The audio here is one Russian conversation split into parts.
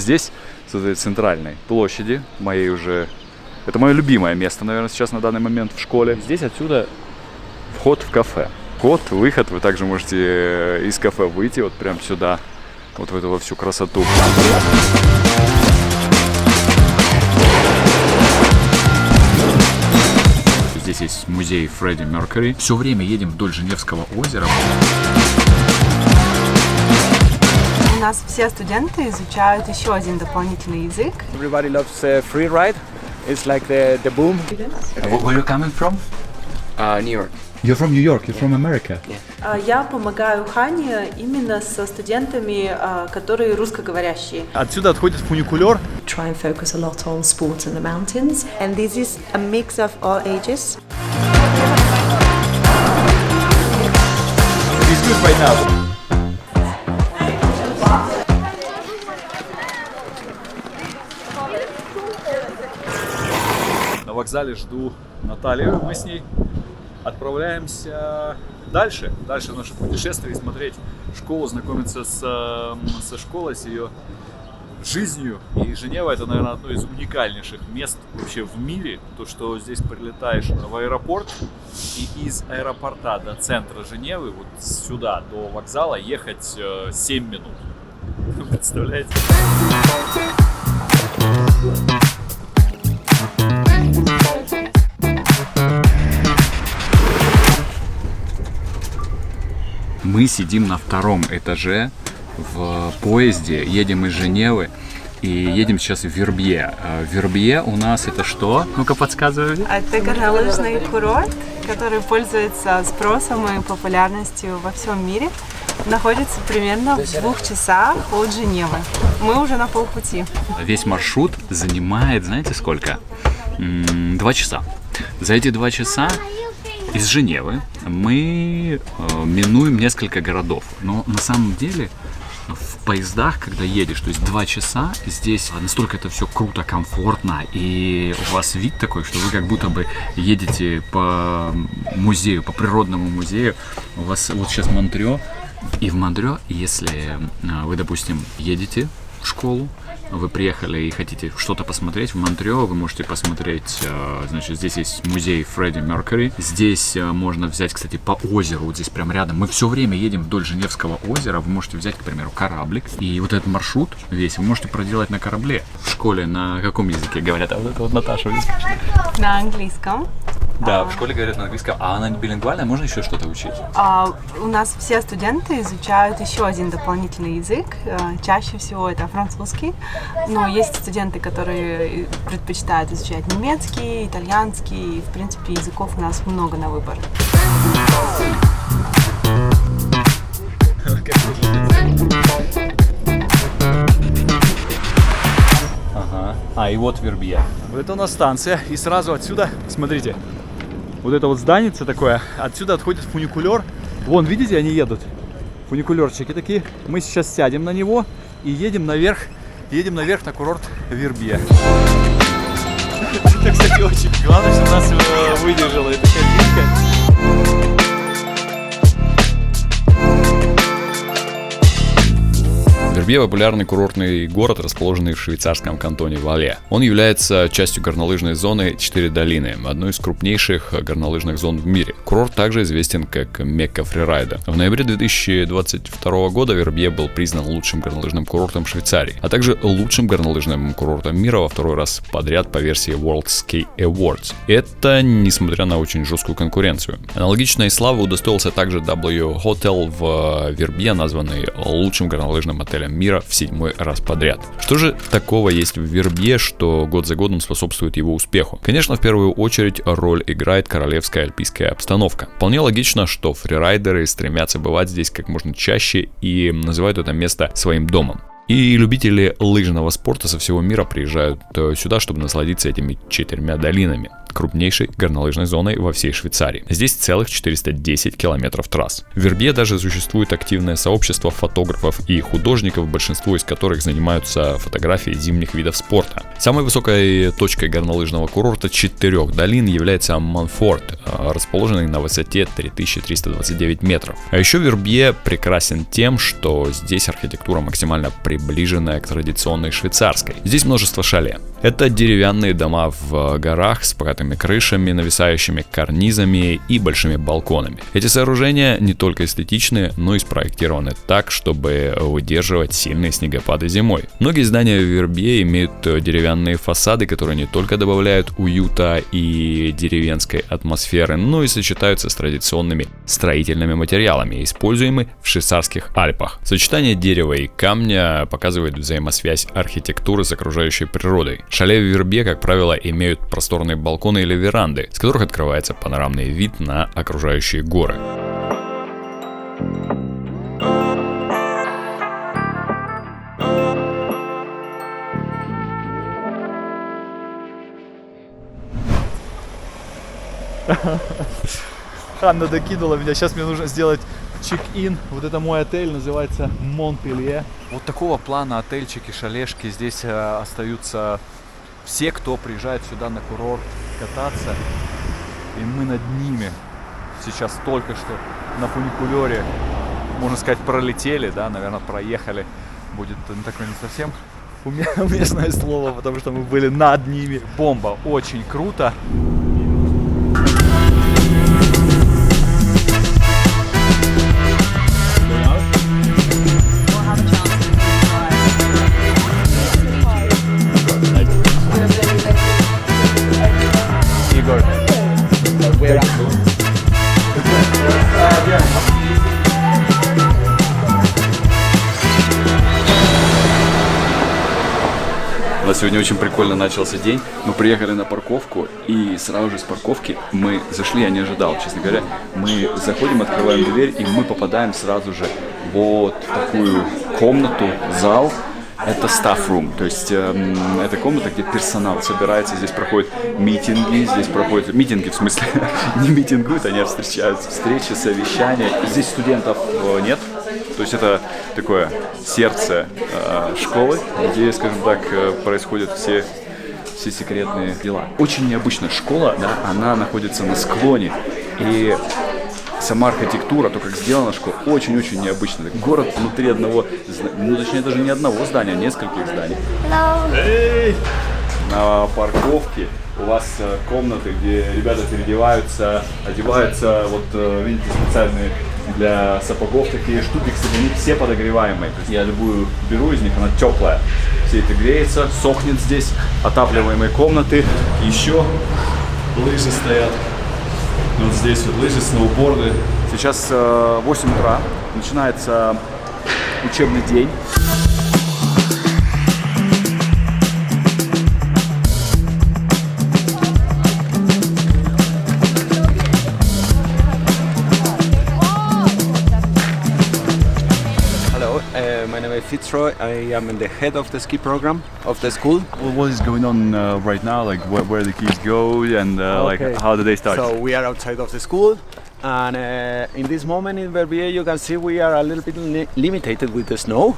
здесь, с этой центральной площади, моей уже... Это мое любимое место, наверное, сейчас на данный момент в школе. Здесь отсюда вход в кафе. Вход, выход, вы также можете из кафе выйти вот прям сюда, вот в эту во всю красоту. Здесь есть музей Фредди Меркьюри. Все время едем вдоль Женевского озера. У нас все студенты изучают еще один дополнительный язык. Everybody loves free ride. It's like the boom. Where are you coming from? New York. You're from New York. You're from America. Я помогаю Хане именно со студентами, которые русскоговорящие. Отсюда отходит фуникулер. Try and focus a lot on sport and the mountains. And this is a mix of all ages. It's good right now. На вокзале жду Наталью, мы с ней отправляемся дальше в наше путешествие, смотреть школу, знакомиться со школой, с ее жизнью. И Женева — это, наверное, одно из уникальнейших мест вообще в мире. То, что здесь прилетаешь в аэропорт, и из аэропорта до центра Женевы, вот сюда, до вокзала, ехать 7 минут. Представляете? Мы сидим на втором этаже в поезде, едем из Женевы и едем сейчас в Вербье. Вербье у нас это что? Ну-ка подсказывай. Это горнолыжный курорт, который пользуется спросом и популярностью во всем мире. Находится примерно в 2 часах от Женевы. Мы уже на полпути. Весь маршрут занимает, знаете сколько? 2 часа. За эти 2 часа из Женевы мы минуем несколько городов. Но на самом деле в поездах, когда едешь, то есть 2 часа, здесь настолько это все круто, комфортно, и у вас вид такой, что вы как будто бы едете по музею, по природному музею. У вас вот сейчас Монтрё, и в Монтрё, если вы, допустим, едете в школу, вы приехали и хотите что-то посмотреть в Монтрё, вы можете посмотреть, значит, здесь есть музей Фредди Меркьюри. Здесь можно взять, кстати, по озеру, вот здесь прям рядом. Мы все время едем вдоль Женевского озера. Вы можете взять, к примеру, кораблик. И вот этот маршрут весь вы можете проделать на корабле. В школе на каком языке говорят? А вот это вот Наташа. На английском. Да, в школе говорят на английском. А она билингвальная? Можно еще что-то учить? У нас все студенты изучают еще один дополнительный язык. Чаще всего это французский. Но есть студенты, которые предпочитают изучать немецкий, итальянский. В принципе, языков у нас много на выбор. Ага. И вот Вербье. Вот это у нас станция. И сразу отсюда, смотрите, вот это вот зданице такое, отсюда отходит фуникулер. Вон, видите, они едут. Фуникулерчики такие. Мы сейчас сядем на него и едем наверх на курорт Вербье. Это, кстати, очень главное, что нас выдержала эта кабинка. Вербье — популярный курортный город, расположенный в швейцарском кантоне Вале. Он является частью горнолыжной зоны «Четыре долины», одной из крупнейших горнолыжных зон в мире. Курорт также известен как Мекка фрирайда. В ноябре 2022 года Вербье был признан лучшим горнолыжным курортом Швейцарии, а также лучшим горнолыжным курортом мира во 2-й раз подряд по версии World Ski Awards. Это несмотря на очень жесткую конкуренцию. Аналогичной славы удостоился также W Hotel в Вербье, названный лучшим горнолыжным отелем мира в 7-й раз подряд. Что же такого есть в Вербье, что год за годом способствует его успеху? Конечно, в первую очередь роль играет королевская альпийская обстановка. Вполне логично, что фрирайдеры стремятся бывать здесь как можно чаще и называют это место своим домом. И любители лыжного спорта со всего мира приезжают сюда, чтобы насладиться этими 4 долинами, крупнейшей горнолыжной зоной во всей Швейцарии. Здесь целых 410 километров трасс. В Вербье даже существует активное сообщество фотографов и художников, большинство из которых занимаются фотографией зимних видов спорта. Самой высокой точкой горнолыжного курорта 4 долин является Монфорт, расположенный на высоте 3329 метров. А еще Вербье прекрасен тем, что здесь архитектура максимально привлекательная приближенная к традиционной швейцарской. Здесь множество шале. Это деревянные дома в горах с покатыми крышами, нависающими карнизами и большими балконами. Эти сооружения не только эстетичны, но и спроектированы так, чтобы выдерживать сильные снегопады зимой. Многие здания в Вербье имеют деревянные фасады, которые не только добавляют уюта и деревенской атмосферы, но и сочетаются с традиционными строительными материалами, используемыми в швейцарских Альпах. Сочетание дерева и камня показывает взаимосвязь архитектуры с окружающей природой. Шале в Вербье, как правило, имеют просторные балконы или веранды, с которых открывается панорамный вид на окружающие горы. Ханна докидывала меня, сейчас мне нужно сделать чек-ин. Вот это мой отель, называется Монпелье. Вот такого плана отельчики, шалешки. Здесь остаются все, кто приезжает сюда на курорт кататься. И мы над ними сейчас только что на фуникулере, можно сказать, пролетели, да, наверное, проехали. Будет такое не совсем уместное слово, потому что мы были над ними. Бомба, очень круто. У нас сегодня очень прикольно начался день. Мы приехали на парковку, и сразу же с парковки мы зашли, я не ожидал, честно говоря. Мы заходим, открываем дверь, и мы попадаем сразу же в вот такую комнату, зал. Это staff room, то есть это комната, где персонал собирается, здесь проходят митинги, в смысле, не митингуют, они встречаются, встречи, совещания. Здесь студентов нет, то есть это такое сердце школы, где, скажем так, происходят все секретные дела. Очень необычная школа, да, она находится на склоне, и сама архитектура, то, как сделана школа, очень-очень необычная. Город внутри одного, ну, точнее, даже не одного здания, а нескольких зданий. Hey! На парковке у вас комнаты, где ребята переодеваются, одеваются, вот видите, специальные для сапогов такие штуки, кстати, они все подогреваемые. То есть я любую беру из них, она теплая. Все это греется, сохнет здесь, отапливаемые комнаты. Еще лыжи стоят. Вот здесь вот лыжи, сноуборды. Сейчас 8 утра, начинается учебный день. My name is Fitzroy. I am the head of the ski program of the school. Well, what is going on right now? Like where the kids go and like how the day starts? So we are outside of the school, and in this moment in Verbier, you can see we are a little bit limited with the snow.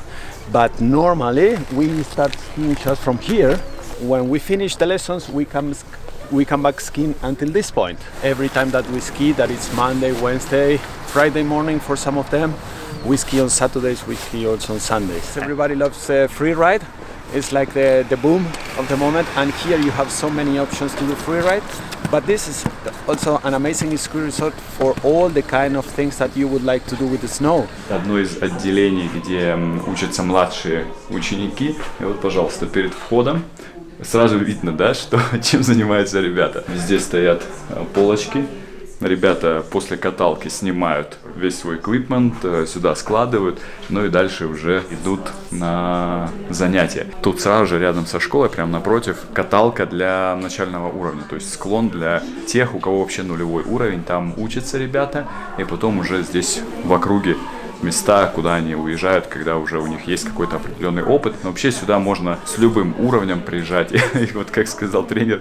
But normally we start skiing just from here. When we finish the lessons, we come back skiing until this point. Every time that we ski, that is Monday, Wednesday, Friday morning for some of them. We ski on Saturdays, we ski also on Sundays. Everybody loves free ride. It's like the boom of the moment, and here you have so many options to do free ride. But this is also an amazing ski resort for all the kind of things that you would like to do with the snow. Одно из отделений, где учатся младшие ученики. И вот, пожалуйста, перед входом сразу видно, да, что чем занимаются ребята. Здесь стоят полочки. Ребята после каталки снимают весь свой эквипмент, сюда складывают, ну и дальше уже идут на занятия. Тут сразу же рядом со школой, прямо напротив, каталка для начального уровня, то есть склон для тех, у кого вообще нулевой уровень. Там учатся ребята, и потом уже здесь в округе места, куда они уезжают, когда уже у них есть какой-то определенный опыт. Но вообще сюда можно с любым уровнем приезжать. И вот как сказал тренер,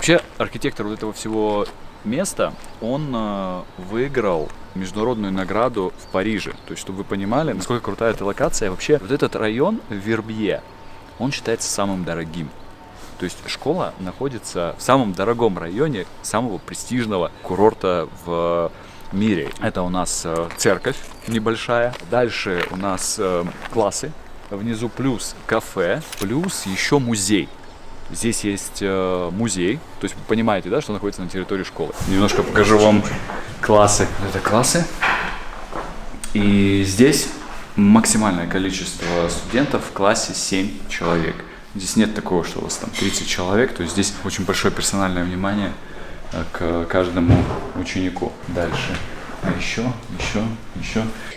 Вообще, архитектор вот этого всего места, он выиграл международную награду в Париже. То есть, чтобы вы понимали, насколько крутая эта локация. Вообще, вот этот район Вербье, он считается самым дорогим. То есть школа находится в самом дорогом районе самого престижного курорта в мире. Это у нас церковь небольшая. Дальше у нас классы. Внизу плюс кафе, плюс еще музей. Здесь есть музей, то есть вы понимаете, да, что находится на территории школы. Немножко покажу вам классы. Это классы. И здесь максимальное количество студентов в классе 7 человек. Здесь нет такого, что у вас там 30 человек, то есть здесь очень большое персональное внимание к каждому ученику. Дальше. А еще.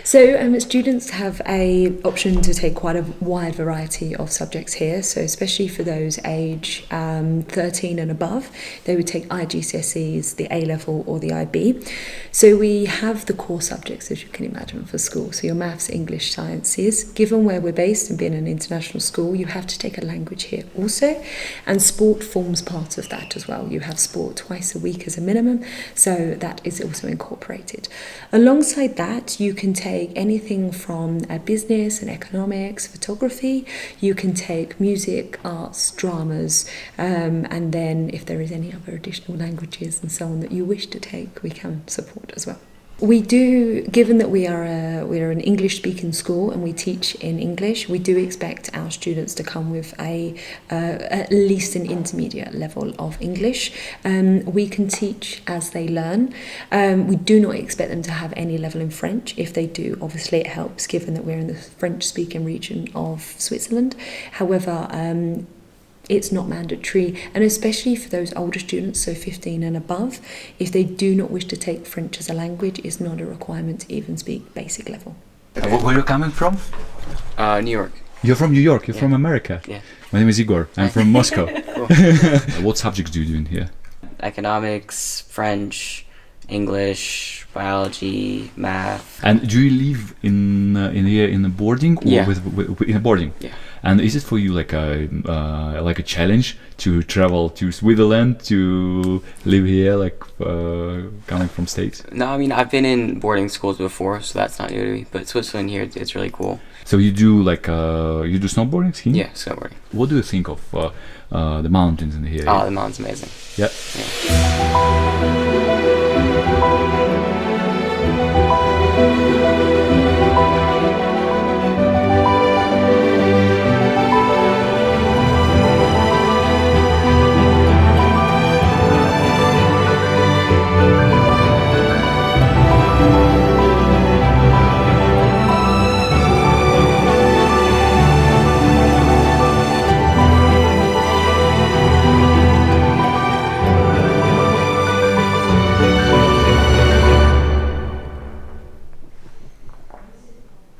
So students have a option to take quite a wide variety of subjects here. So especially for those age 13 and above, they would take IGCSEs, the A-level or the IB. So we have the core subjects, as you can imagine, for school. So your maths, English, sciences. Given where we're based and being an international school, you have to take a language here also. And sport forms part of that as well. You have sport twice a week as a minimum. So that is also incorporated. Alongside that, you can take anything from business and economics, photography. You can take music, arts, dramas, and then if there is any other additional languages and so on that you wish to take, we can support as well. We do, given that we are an English-speaking school and we teach in English, we do expect our students to come with at least an intermediate level of English. We can teach as they learn. We do not expect them to have any level in French. If they do, obviously it helps, given that we're in the French-speaking region of Switzerland. However, it's not mandatory, and especially for those older students, so 15 and above, if they do not wish to take French as a language, it's not a requirement to even speak basic level. Where are you coming from? New York. You're from New York, you're from America. Yeah. My name is Igor, I'm from Moscow. What subjects do you do in here? Economics, French, English, biology, math. And do you live in here in a boarding or Yeah. with in a boarding? Yeah. And is it for you like a challenge to travel to Switzerland to live here, like coming from States? No, I mean, I've been in boarding schools before, so that's not new to me. But Switzerland here, it's really cool. So you do like you do snowboarding, skiing? Yeah, snowboarding. What do you think of the mountains in here? Oh, the mountain's amazing. Yeah.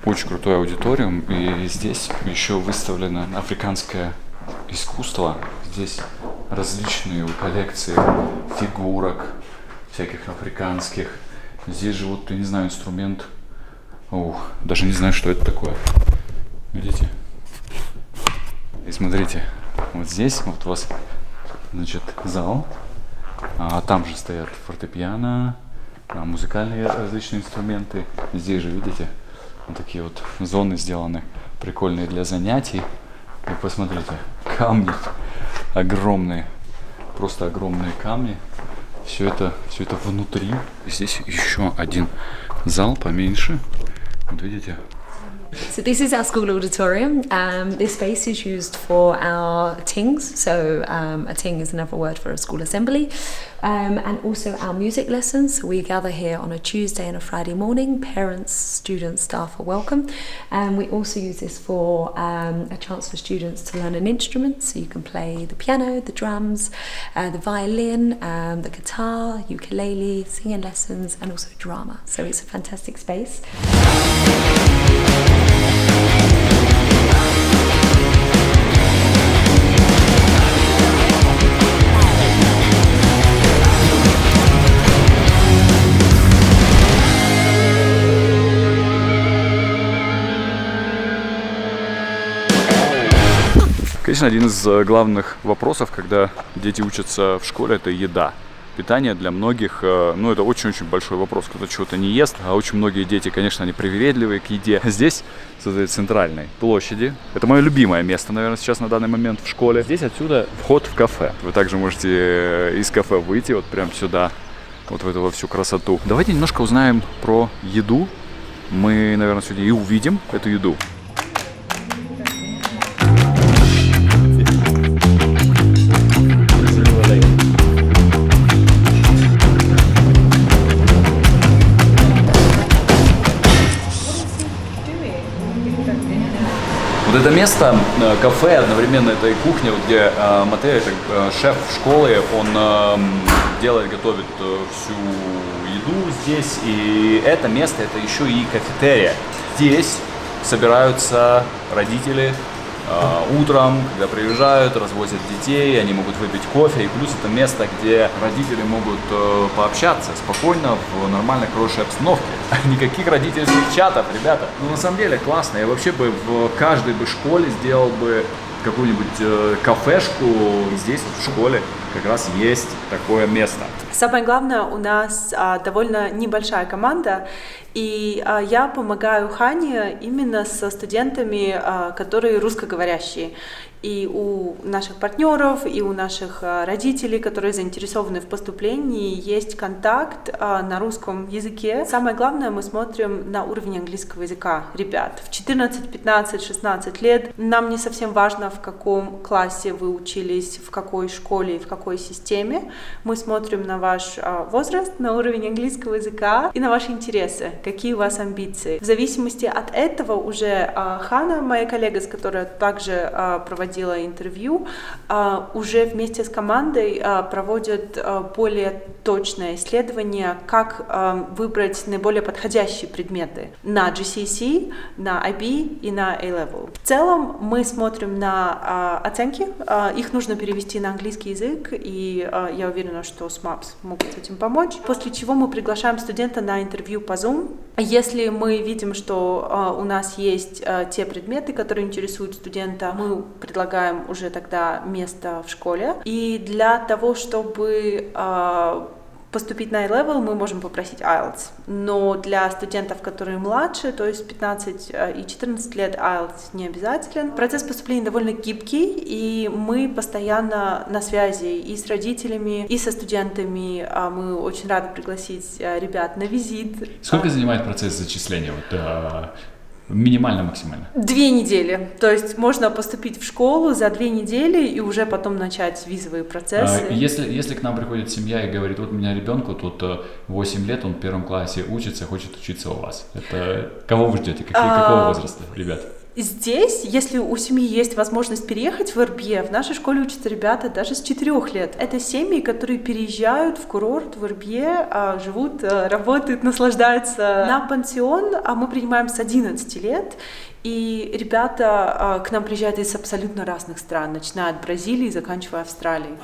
Очень крутой аудиториум, и здесь еще выставлено африканское искусство. Здесь различные коллекции фигурок всяких африканских. Здесь же вот, я не знаю, инструмент. Даже не знаю, что это такое. Видите? И смотрите, вот здесь вот у вас, значит, зал, а там же стоят фортепиано, музыкальные различные инструменты. Здесь же, видите, вот такие вот зоны сделаны, прикольные для занятий. И посмотрите, камни огромные, просто огромные камни. Все это внутри. Здесь еще один зал поменьше. Вот видите. So this is our school auditorium. This space is used for our tings. So a ting is another word for a school assembly. And also our music lessons. So we gather here on a Tuesday and a Friday morning. Parents, students, staff are welcome. And we also use this for a chance for students to learn an instrument. So you can play the piano, the drums, the violin, the guitar, ukulele, singing lessons, and also drama. So it's a fantastic space. Конечно, один из главных вопросов, когда дети учатся в школе, это еда. Питание для многих, ну, это очень-очень большой вопрос. Кто-то чего-то не ест, а очень многие дети, конечно, они привередливые к еде. Здесь, с этой центральной площади, это мое любимое место, наверное, сейчас на данный момент в школе. Здесь отсюда вход в кафе. Вы также можете из кафе выйти вот прям сюда, вот в эту во всю красоту. Давайте немножко узнаем про еду. Мы, наверное, сегодня и увидим эту еду. Вот это место, кафе, одновременно это и кухня, вот где Матео, это шеф школы, он готовит всю еду здесь, и это место, это еще и кафетерия. Здесь собираются родители утром, когда приезжают, развозят детей, они могут выпить кофе, и плюс это место, где родители могут пообщаться спокойно, в нормальной, хорошей обстановке. Никаких родительских чатов, ребята. Ну, на самом деле, классно. Я вообще бы в каждой бы школе сделал бы какую-нибудь кафешку. Здесь вот в школе как раз есть такое место. Самое главное, у нас довольно небольшая команда, и я помогаю Хане именно со студентами, которые русскоговорящие. И у наших партнеров, и у наших родителей, которые заинтересованы в поступлении, есть контакт на русском языке. Самое главное, мы смотрим на уровень английского языка ребят. В 14, 15, 16 лет нам не совсем важно, в каком классе вы учились, в какой школе и в какой системе. Мы смотрим на ваш возраст, на уровень английского языка и на ваши интересы, какие у вас амбиции. В зависимости от этого уже Хана, моя коллега, с которой также проводила интервью, уже вместе с командой проводят более точное исследование, как выбрать наиболее подходящие предметы на GCSE, на IB и на A-Level. В целом мы смотрим на оценки, их нужно перевести на английский язык, и я уверена, что SMAPS могут с этим помочь, после чего мы приглашаем студента на интервью по Zoom. Если мы видим, что у нас есть те предметы, которые интересуют студента, мы предлагаем уже тогда место в школе. И для того, чтобы поступить на A-Level, мы можем попросить IELTS. Но для студентов, которые младше, то есть 15 и 14 лет, IELTS не обязателен. Процесс поступления довольно гибкий, и мы постоянно на связи и с родителями, и со студентами. Мы очень рады пригласить ребят на визит. Сколько занимает процесс зачисления? Минимально, максимально? 2 недели. То есть можно поступить в школу за 2 недели и уже потом начать визовые процессы. Если к нам приходит семья и говорит, вот у меня ребенку тут 8 лет, он в 1 классе учится, хочет учиться у вас. Это кого вы ждете? Какого возраста, ребят? Здесь, если у семьи есть возможность переехать в Вербье, в нашей школе учатся ребята даже с 4 лет. Это семьи, которые переезжают в курорт в Вербье, живут, работают, наслаждаются на пансион, а мы принимаем с 11 лет. И ребята к нам приезжают из абсолютно разных стран, начиная от Бразилии и заканчивая Австралией.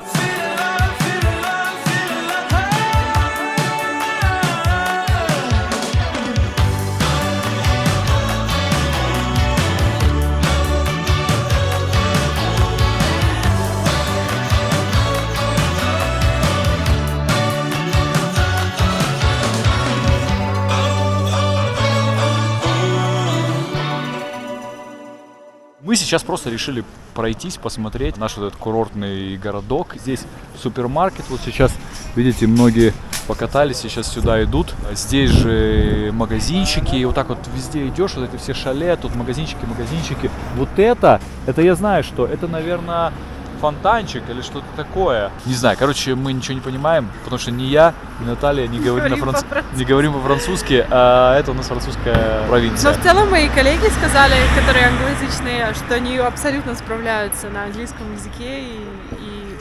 Мы сейчас просто решили пройтись, посмотреть наш вот этот курортный городок. Здесь супермаркет, вот сейчас, видите, многие покатались, сейчас сюда идут. Здесь же магазинчики, и вот так вот везде идешь, вот эти все шале, тут магазинчики. Вот это я знаю, что это, наверное, фонтанчик или что-то такое. Не знаю, короче, мы ничего не понимаем, потому что ни я, ни Наталья не говорим по-французски, а это у нас французская провинция. Но в целом мои коллеги сказали, которые англоязычные, что они абсолютно справляются на английском языке и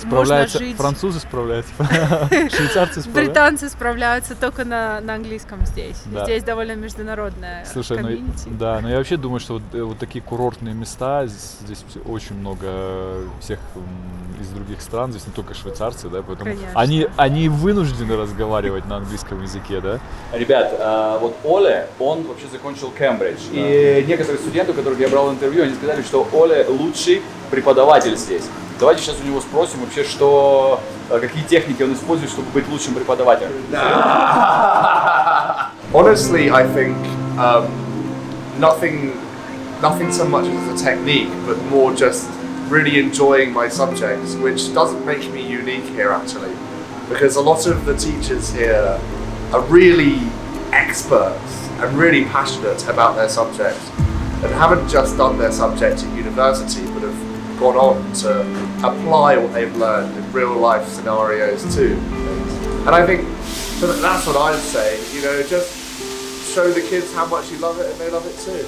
можно жить. Французы справляются, швейцарцы справляются. Британцы справляются только на английском здесь. Да. Здесь довольно международная комьюнити. Да, но я вообще думаю, что вот такие курортные места, здесь очень много всех из других стран, здесь не только швейцарцы, да, поэтому они вынуждены разговаривать на английском языке, да. Ребят, вот Оле, он вообще закончил Кембридж, и некоторые студенты, у которых я брал интервью, они сказали, что Оле лучший преподаватель здесь. Давайте сейчас у него спросим вообще, что, какие техники он использует, чтобы быть лучшим преподавателем. Honestly, I think nothing so much as a technique, but more just really enjoying my subjects, which doesn't make me unique here actually, because a lot of the teachers here are really experts and really passionate about their subject, and haven't just done their subject at university, but have gone on to apply what they've learned in real life scenarios too. And I think that's what I'd say, you know, just show the kids how much you love it and they love it too.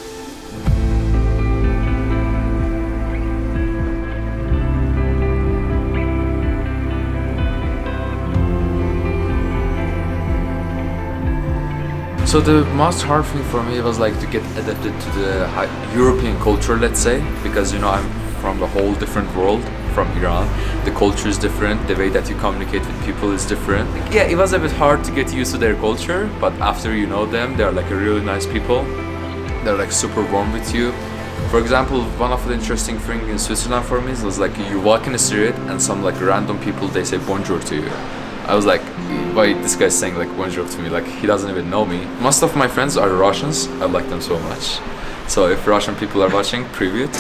So the most hard thing for me was like to get adapted to the European culture, let's say, because you know I'm from a whole different world from Iran. The culture is different, the way that you communicate with people is different. Yeah, it was a bit hard to get used to their culture, but after you know them, they're like a really nice people. They're like super warm with you. For example, one of the interesting things in Switzerland for me was like you walk in the street and some like random people, they say bonjour to you. I was like, why this guy's saying like bonjour to me, like he doesn't even know me. Most of my friends are Russians, I like them so much. So if Russian people are watching, привет.